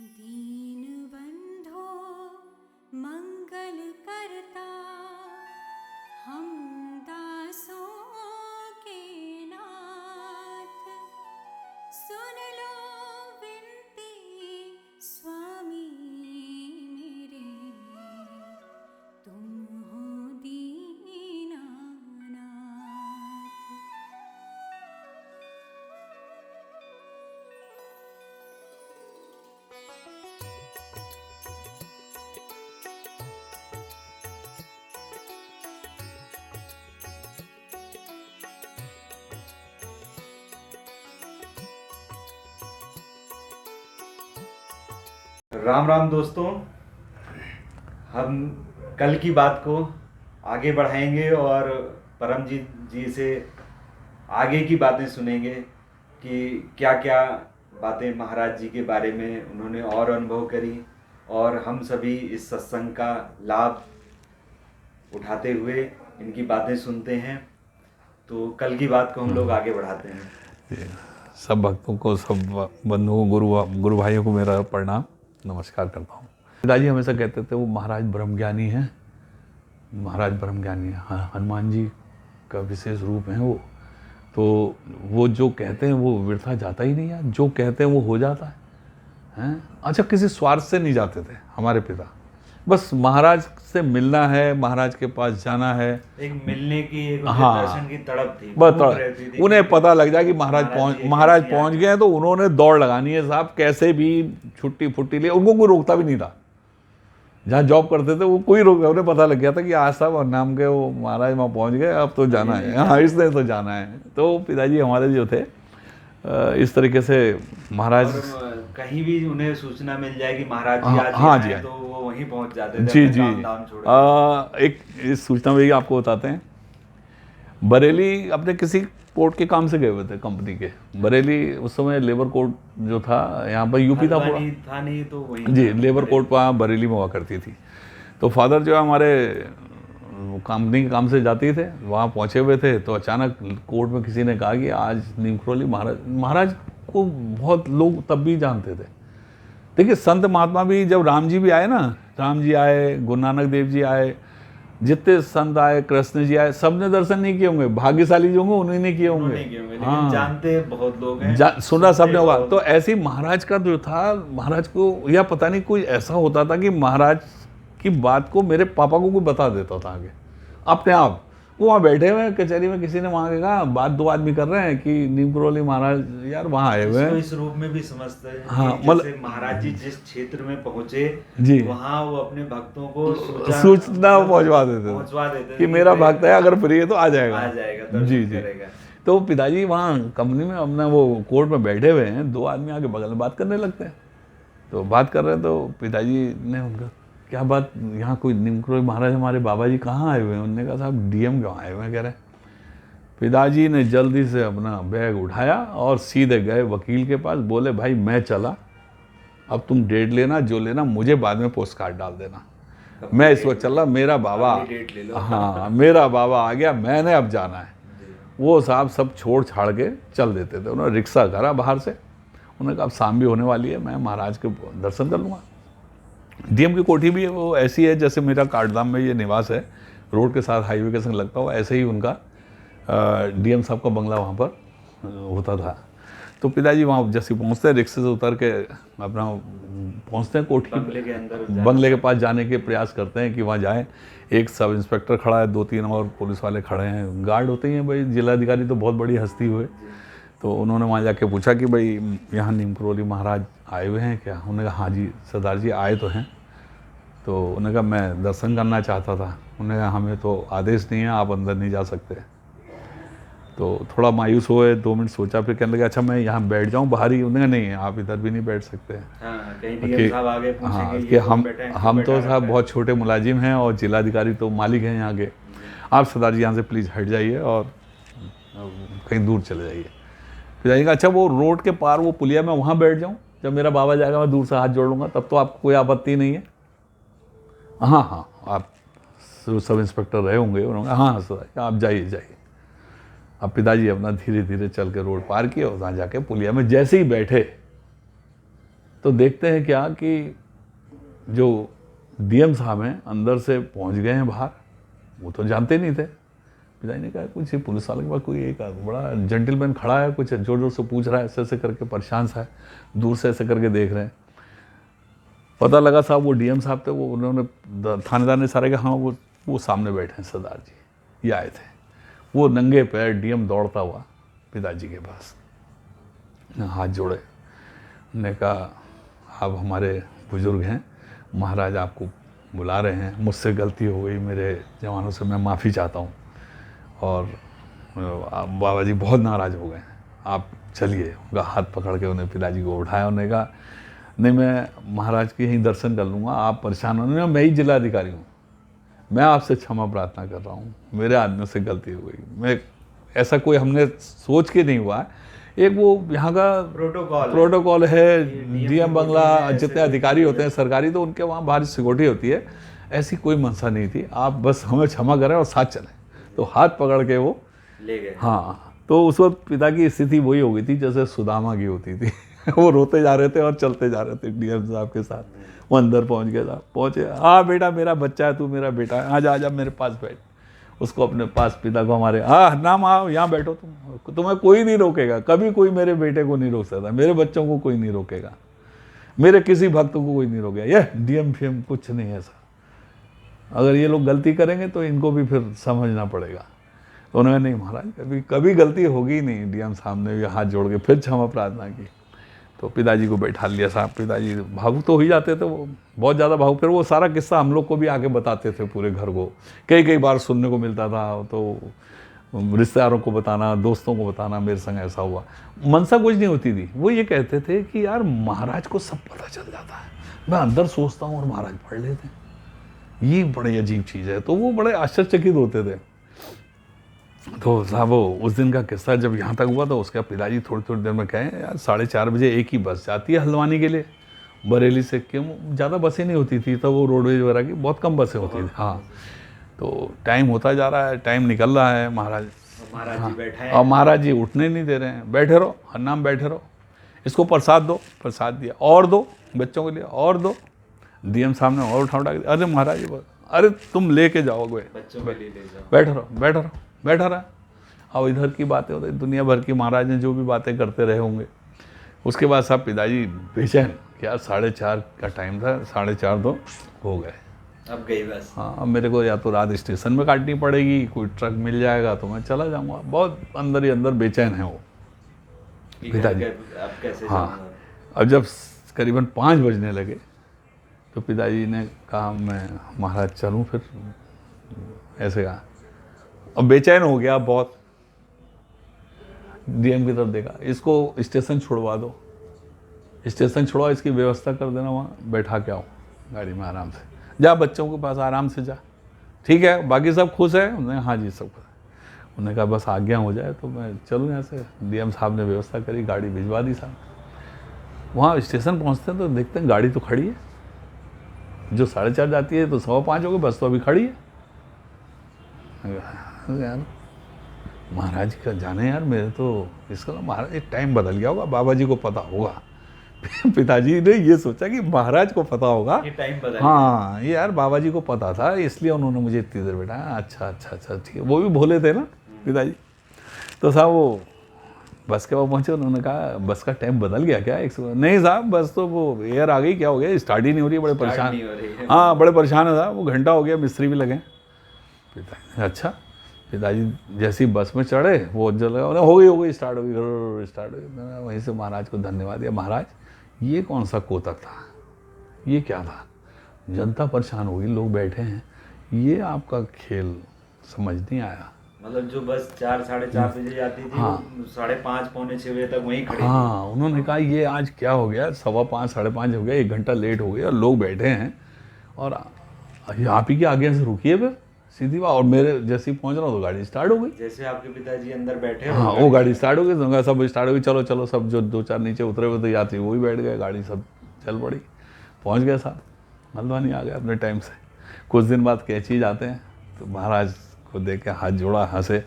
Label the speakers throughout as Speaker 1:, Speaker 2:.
Speaker 1: दीनबन्धो मंगल करता, हम दासों के नाथ। सुन लो विनती स्वामी मेरे, तुम हो दीनानाथ।
Speaker 2: राम राम दोस्तों, हम कल की बात को आगे बढ़ाएंगे और परमजीत जी से आगे की बातें सुनेंगे कि क्या क्या बातें महाराज जी के बारे में उन्होंने और अनुभव करी और हम सभी इस सत्संग का लाभ उठाते हुए इनकी बातें सुनते हैं। तो कल की बात को हम लोग आगे बढ़ाते हैं।
Speaker 3: सब भक्तों को, सब बंधुओं, गुरु भाइयों को मेरा प्रणाम, नमस्कार करता हूँ। पिताजी हमेशा कहते थे वो महाराज ब्रह्मज्ञानी हैं, महाराज ब्रह्मज्ञानी हैं। हाँ, हनुमान जी का विशेष रूप है वो। तो वो जो कहते हैं वो व्यर्था जाता ही नहीं है, जो कहते हैं वो हो जाता है, हैं? अच्छा, किसी स्वार्थ से नहीं जाते थे हमारे पिता, बस महाराज से मिलना है, महाराज के पास जाना है,
Speaker 2: एक मिलने की, एक
Speaker 3: हाँ,
Speaker 2: दर्शन की तड़प थी,
Speaker 3: बस
Speaker 2: भूख रहती थी।
Speaker 3: उन्हें पता लग जाए कि महाराज
Speaker 2: कैसे
Speaker 3: पहुंच गए हैं, तो उन्होंने दौड़ लगानी है साहब, कैसे भी छुट्टी फुट्टी ले, उनको कोई रोकता भी नहीं था। जहाँ जॉब करते थे वो कोई रोक, उन्हें पता लग गया था कि आज साहब नाम के वो महाराज वहाँ पहुंच गए, अब तो जाना है, हाँ इसने तो जाना है। तो पिताजी हमारे जो थे इस तरीके से महाराज,
Speaker 2: और कहीं भी उन्हें सूचना मिल जाए कि महाराज जी आज
Speaker 3: हाँ जी,
Speaker 2: आए, तो वो वहीं पहुंच जाते थे
Speaker 3: जी
Speaker 2: अपने
Speaker 3: जी।
Speaker 2: काम धाम छोड़ के।
Speaker 3: एक इस सूचना में आपको बताते हैं, बरेली अपने किसी कोर्ट के काम से गए हुए थे, कंपनी के। बरेली उस समय लेबर कोर्ट जो था यहाँ पर, यूपी था पूरा,
Speaker 2: था नहीं तो वहीं
Speaker 3: जी, लेबर कोर्ट वहाँ बरेली में हुआ करती थी। तो फादर जो है हमारे कंपनी के काम से जाते थे, वहाँ पहुँचे हुए थे, तो अचानक कोर्ट में किसी ने कहा कि आज नीमकरोली महाराज को बहुत लोग तब भी जानते थे। देखिए, संत महात्मा भी, जब राम जी भी आए ना, राम जी आए, गुरु नानक देव जी आए, जितने संत आए, कृष्ण जी आए, सबने दर्शन नहीं किए होंगे, भाग्यशाली जो होंगे उन्हीं ने किए होंगे।
Speaker 2: लेकिन जानते बहुत लोग हैं,
Speaker 3: सुना सबने होगा। तो ऐसे ही महाराज का जो था, महाराज को या पता नहीं कोई ऐसा होता था कि महाराज की बात को मेरे पापा को कोई बता देता था आगे अपने आप। वो वहाँ बैठे हुए हैं कचहरी में, किसी ने वहाँ के कहा, बात दो आदमी कर रहे हैं कि नीमकरोली महाराज यार वहाँ आए हुए हैं।
Speaker 2: इस रूप में भी समझते हैं।
Speaker 3: हाँ,
Speaker 2: मतलब महाराज जी जिस क्षेत्र में पहुंचे
Speaker 3: जी,
Speaker 2: वहाँ वो अपने भक्तों को
Speaker 3: सूचना पहुँचवा देते कि मेरा भक्त है, अगर फ्री है तो आ जाएगा जी जी। तो पिताजी वहाँ कंपनी में अपना वो कोर्ट में बैठे हुए हैं, दो आदमी आके बगल में बात करने लगते हैं। तो बात कर रहे हैं, तो पिताजी ने उनका, क्या बात, यहाँ कोई नीमकरोली महाराज हमारे बाबा जी कहाँ आए हुए हैं? उन्होंने कहा साहब डीएम क्यों आए हुए हैं, कह रहे हैं। पिताजी ने जल्दी से अपना बैग उठाया और सीधे गए वकील के पास, बोले भाई मैं चला, अब तुम डेट लेना, जो लेना, मुझे बाद में पोस्ट कार्ड डाल देना, मैं इस वक्त चल रहा, मेरा बाबा, हाँ मेरा बाबा आ गया, मैंने अब जाना है। वो साहब सब छोड़ छाड़ के चल देते थे। उन्होंने रिक्शा करा बाहर से, उन्होंने कहा अब शाम भी होने वाली है, मैं महाराज के दर्शन कर लूँगा। डीएम की कोठी भी वो ऐसी है जैसे मेरा काठधाम में ये निवास है, रोड के साथ हाईवे के संग लगता हुआ, ऐसे ही उनका डीएम साहब का बंगला वहाँ पर होता था। तो पिताजी वहाँ जैसे पहुँचते हैं, रिक्शे से उतर के अपना पहुँचते हैं कोठी, बंगले के पास जाने के प्रयास करते हैं कि वहाँ जाएं। एक सब इंस्पेक्टर खड़ा है, 2-3 और पुलिस वाले खड़े हैं, गार्ड होते ही हैं भाई, जिलाधिकारी तो बहुत बड़ी हस्ती हुए। तो उन्होंने वहाँ जाके पूछा कि भाई यहाँ नीमकरोली महाराज आए हुए हैं क्या? उन्होंने कहा हाँ जी सरदार जी आए तो हैं। तो उन्होंने कहा मैं दर्शन करना चाहता था। उन्होंने कहा हमें तो आदेश नहीं है, आप अंदर नहीं जा सकते। तो थोड़ा मायूस हुए, 2 मिनट सोचा, फिर कहने लगे अच्छा मैं यहाँ बैठ जाऊँ बाहर ही? उन्होंने कहा नहीं, आप इधर भी नहीं बैठ सकते।
Speaker 2: हाँ,
Speaker 3: कि हम तो साहब बहुत छोटे मुलाजिम हैं और जिलाधिकारी तो मालिक हैं यहाँ के, आप सरदार जी यहाँ से प्लीज़ हट जाइए और कहीं दूर चले जाइए। फिर आइएगा, अच्छा वो रोड के पार वो पुलिया में वहाँ बैठ जाऊँ, जब मेरा बाबा जाएगा मैं दूर से हाथ जोड़ लूँगा, तब तो आपको कोई आपत्ति नहीं है? हाँ हाँ, आप सब इंस्पेक्टर रहे होंगे। उन्होंने कहा हाँ सर आप जाइए। अब पिताजी अपना धीरे धीरे चल के रोड पार किया और वहाँ जाके पुलिया में जैसे ही बैठे, तो देखते हैं क्या कि जो डीएम साहब हैं अंदर से पहुंच गए हैं बाहर, वो तो जानते नहीं थे। पिताजी ने कहा कुछ पुलिस वाले के पास कोई एक बड़ा जेंटलमैन खड़ा है, कुछ जोर जोर से पूछ रहा है, ऐसे ऐसे करके परेशान सा है, दूर से ऐसे करके देख रहे हैं। पता लगा साहब वो डीएम साहब थे, वो उन्होंने थानेदार ने सारे कहा हाँ वो सामने बैठे हैं सरदार जी, ये आए थे। वो नंगे पैर डीएम दौड़ता हुआ पिताजी के पास, हाथ जोड़े, ने कहा आप हमारे बुजुर्ग हैं, महाराज आपको बुला रहे हैं, मुझसे गलती हो गई, मेरे जवानों से मैं माफ़ी चाहता हूँ और बाबा जी बहुत नाराज़ हो गए, आप चलिए। उनका हाथ पकड़ के उन्हें पिताजी को उठाया, उन्होंने कहा नहीं मैं महाराज के यहीं दर्शन कर लूँगा, आप परेशान होने, मैं ही जिलाधिकारी हूँ, मैं आपसे क्षमा प्रार्थना कर रहा हूँ, मेरे आदमियों से गलती हो गई। मैं ऐसा कोई हमने सोच के नहीं हुआ है, एक वो यहाँ का प्रोटोकॉल है, डीएम बंगला जितने अधिकारी होते हैं सरकारी, तो उनके वहाँ भारी सिक्योरिटी होती है, ऐसी कोई मंशा नहीं थी, आप बस हमें क्षमा करें और साथ चलें। तो हाथ पकड़ के वो
Speaker 2: ले गए।
Speaker 3: हाँ, तो उस वक्त पिता की स्थिति वही हो गई थी जैसे सुदामा की होती थी वो रोते जा रहे थे और चलते जा रहे थे डीएम साहब के साथ। वो अंदर पहुंच गया था, पहुंचे, हाँ बेटा मेरा बच्चा है, तू मेरा बेटा है, आजा मेरे पास बैठ। उसको अपने पास, पिता को हमारे, नाम आओ यहाँ बैठो, तुम्हें कोई नहीं रोकेगा, कभी कोई मेरे बेटे को नहीं रोक सकता, मेरे बच्चों को कोई नहीं रोकेगा, मेरे किसी भक्त को कोई नहीं रोकेगा, ये डीएम फीएम कुछ नहीं ऐसा, अगर ये लोग गलती करेंगे तो इनको भी फिर समझना पड़ेगा। तो उन्होंने नहीं महाराज कभी गलती होगी नहीं। डीएम साहब ने भी हाथ जोड़ के फिर क्षमा प्रार्थना की। तो पिताजी को बैठा लिया साहब, पिताजी भावुक तो हो ही जाते थे, वो बहुत ज़्यादा भावुक। फिर वो सारा किस्सा हम लोग को भी आगे बताते थे पूरे घर को, कई बार सुनने को मिलता था, तो रिश्तेदारों को बताना, दोस्तों को बताना, मेरे संग ऐसा हुआ। मनसा कुछ नहीं होती थी, वो ये कहते थे कि यार महाराज को सब पता चल जाता है, मैं अंदर सोचता हूँ और महाराज पढ़ लेते हैं, ये बड़ी अजीब चीज़ है। तो वो बड़े आश्चर्यचकित होते थे। तो साहब वो उस दिन का किस्सा जब यहाँ तक हुआ तो उसका पिताजी थोड़ी देर में कहे यार 4:30 बजे एक ही बस जाती है हल्द्वानी के लिए बरेली से, क्यों ज़्यादा बसें नहीं होती थी, तब वो रोडवेज वगैरह की बहुत कम बसें होती थी। हाँ, तो टाइम होता जा रहा है, टाइम निकल रहा है, महाराज
Speaker 2: जी बैठे हैं
Speaker 3: और महाराज जी उठने नहीं दे रहे हैं, बैठे रहो हरनाम बैठे रहो, इसको प्रसाद दो, प्रसाद दिया, और दो बच्चों के लिए, और दो। डीएम साहब ने और उठा के, अरे महाराज अरे तुम लेके जाओगे, बैठा रहा। और इधर की बातें होती, दुनिया भर की महाराज ने जो भी बातें करते रहे होंगे। उसके बाद साहब पिताजी बेचैन, क्या 4:30 का टाइम था, 4:30 तो हो गए,
Speaker 2: अब गई बस।
Speaker 3: हाँ, अब मेरे को या तो रात स्टेशन में काटनी पड़ेगी, कोई ट्रक मिल जाएगा तो मैं चला जाऊँगा। बहुत अंदर ही अंदर बेचैन है वो पिताजी।
Speaker 2: अब कैसे
Speaker 3: हाँ, अब जब करीबन 5 बजने लगे तो पिताजी ने कहा मैं महाराज चलूँ फिर, ऐसे कहा। अब बेचैन हो गया बहुत, डीएम की तरफ देखा, इसको स्टेशन छुड़वा दो, स्टेशन छुड़वा, इसकी व्यवस्था कर देना, वहाँ बैठा के आओ गाड़ी में आराम से, जा बच्चों के पास आराम से जा, ठीक है, बाकी सब खुश है? उन्होंने हाँ जी सब खुश है। उन्होंने कहा बस आज्ञा हो जाए तो मैं चलूँ यहाँ से। डीएम साहब ने व्यवस्था करी, गाड़ी भिजवा दी साहब। वहाँ स्टेशन पहुँचते हैं तो देखते हैं गाड़ी तो खड़ी है, जो 4:30 जाती है तो 5:15 हो गए, बस तो अभी खड़ी है। यार महाराज का जाने यार, मेरे तो इसका महाराज एक टाइम बदल गया होगा, बाबा जी को पता होगा। पिताजी ने ये सोचा कि महाराज को पता होगा,
Speaker 2: ये टाइम बदल,
Speaker 3: हाँ ये यार बाबा जी को पता था, इसलिए उन्होंने मुझे इतनी देर बैठाया। अच्छा ठीक है, वो भी भोले थे ना पिताजी। तो साहब वो बस के पास पहुँचे, उन्होंने कहा बस का टाइम बदल गया क्या? नहीं साहब बस तो वो एयर आ गई, क्या हो गया, स्टार्ट ही नहीं हो रही है, बड़े परेशान। हाँ बड़े परेशान है साहब, वो घंटा हो गया, मिस्त्री भी लगे। पिताजी अच्छा। पिताजी जैसी बस में चढ़े वो जल हो गई स्टार्ट हो गई। मैंने वहीं से महाराज को धन्यवाद दिया, महाराज ये कौन सा कोतक था, ये क्या था, जनता परेशान हो गई, लोग बैठे हैं, ये आपका खेल समझ नहीं आया।
Speaker 2: मतलब जो बस 4-4:30 बजे जाती थी,
Speaker 3: हाँ,
Speaker 2: 5:30 पौने 6 बजे तक वहीं खड़ी
Speaker 3: हाँ, उन्होंने कहा ये आज क्या हो गया, 5:15 5:30 हो गया, 1 घंटा लेट हो गया, लोग बैठे हैं और आप ही के आगे से रुकिए फिर सीधी बात। और मेरे जैसे ही पहुंच रहा हूँ तो गाड़ी स्टार्ट हो गई,
Speaker 2: जैसे आपके पिताजी अंदर बैठे,
Speaker 3: हाँ वो गाड़ी स्टार्ट हो गई, तो सब स्टार्ट हो गई, चलो सब जो 2-4 नीचे उतरे हुए थे यात्री वो भी बैठ गए, गाड़ी सब चल पड़ी, पहुँच गए साहब, हल्द्वानी आ गए अपने टाइम से। कुछ दिन बाद कैची जाते हैं तो महाराज को देख के हाथ जोड़ा, हंसे,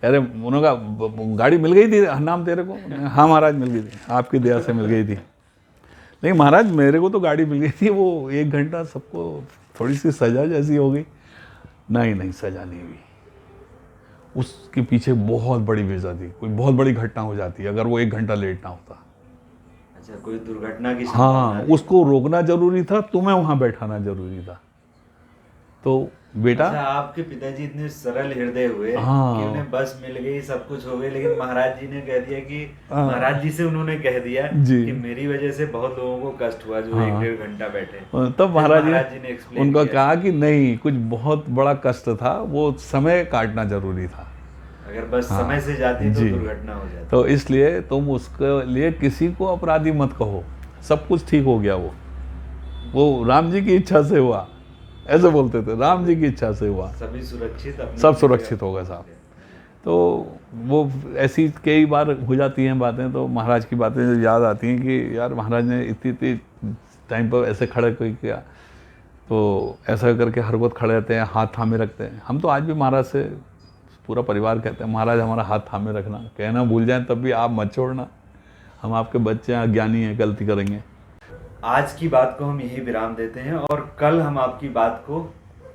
Speaker 3: अरे उन्होंने कहा गाड़ी मिल गई थी हरनाम तेरे को? हाँ महाराज मिल गई थी, आपकी दया से मिल गई थी। नहीं महाराज, मेरे को तो गाड़ी मिल गई थी, वो 1 घंटा सबको थोड़ी सी सजा जैसी हो गई। नहीं सजा नहीं हुई, उसके पीछे बहुत बड़ी वजह थी, कोई बहुत बड़ी घटना हो जाती अगर वो 1 घंटा लेट ना होता।
Speaker 2: अच्छा, कोई दुर्घटना की
Speaker 3: हाँ, उसको रोकना जरूरी था, तुम्हें वहाँ बैठाना जरूरी था। तो बेटा,
Speaker 2: अच्छा, आपके पिताजी इतने सरल हृदय हुए
Speaker 3: हाँ,
Speaker 2: कि उन्हें बस मिल गई, सब कुछ हो गई, लेकिन महाराज जी ने कह दिया कि महाराज जी से उन्होंने कह दिया कि मेरी वजह से बहुत लोगों को कष्ट हुआ जो 1-1.5 घंटा बैठे।
Speaker 3: तब महाराज जी ने
Speaker 2: एक्सप्लेन
Speaker 3: उनका कहा कि नहीं, कुछ बहुत बड़ा कष्ट था, वो समय काटना जरूरी था,
Speaker 2: अगर बस समय से जाती तो दुर्घटना हो जाती।
Speaker 3: तो इसलिए तुम उसके लिए किसी को अपराधी मत कहो, सब कुछ ठीक हो गया, वो राम जी की इच्छा से हुआ, ऐसे बोलते थे, राम जी की इच्छा से हुआ,
Speaker 2: सभी सुरक्षित,
Speaker 3: सब सुरक्षित होगा साहब। तो वो ऐसी कई बार हो जाती हैं बातें, तो महाराज की बातें याद आती हैं कि यार महाराज ने इतनी टाइम पर ऐसे खड़े कोई किया, तो ऐसा करके हर वक्त खड़े रहते हैं, हाथ थामे रखते हैं। हम तो आज भी महाराज से पूरा परिवार कहते हैं, महाराज हमारा हाथ थामे रखना, कहना भूल जाएं तब भी आप मत छोड़ना, हम आपके बच्चे हैं, अज्ञानी हैं, गलती करेंगे।
Speaker 2: आज की बात को हम यही विराम देते हैं और कल हम आपकी बात को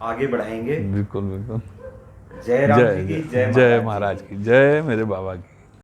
Speaker 2: आगे बढ़ाएंगे।
Speaker 3: बिल्कुल बिल्कुल।
Speaker 2: जय राम जी की,
Speaker 3: जय महाराज की, जय मेरे बाबा की।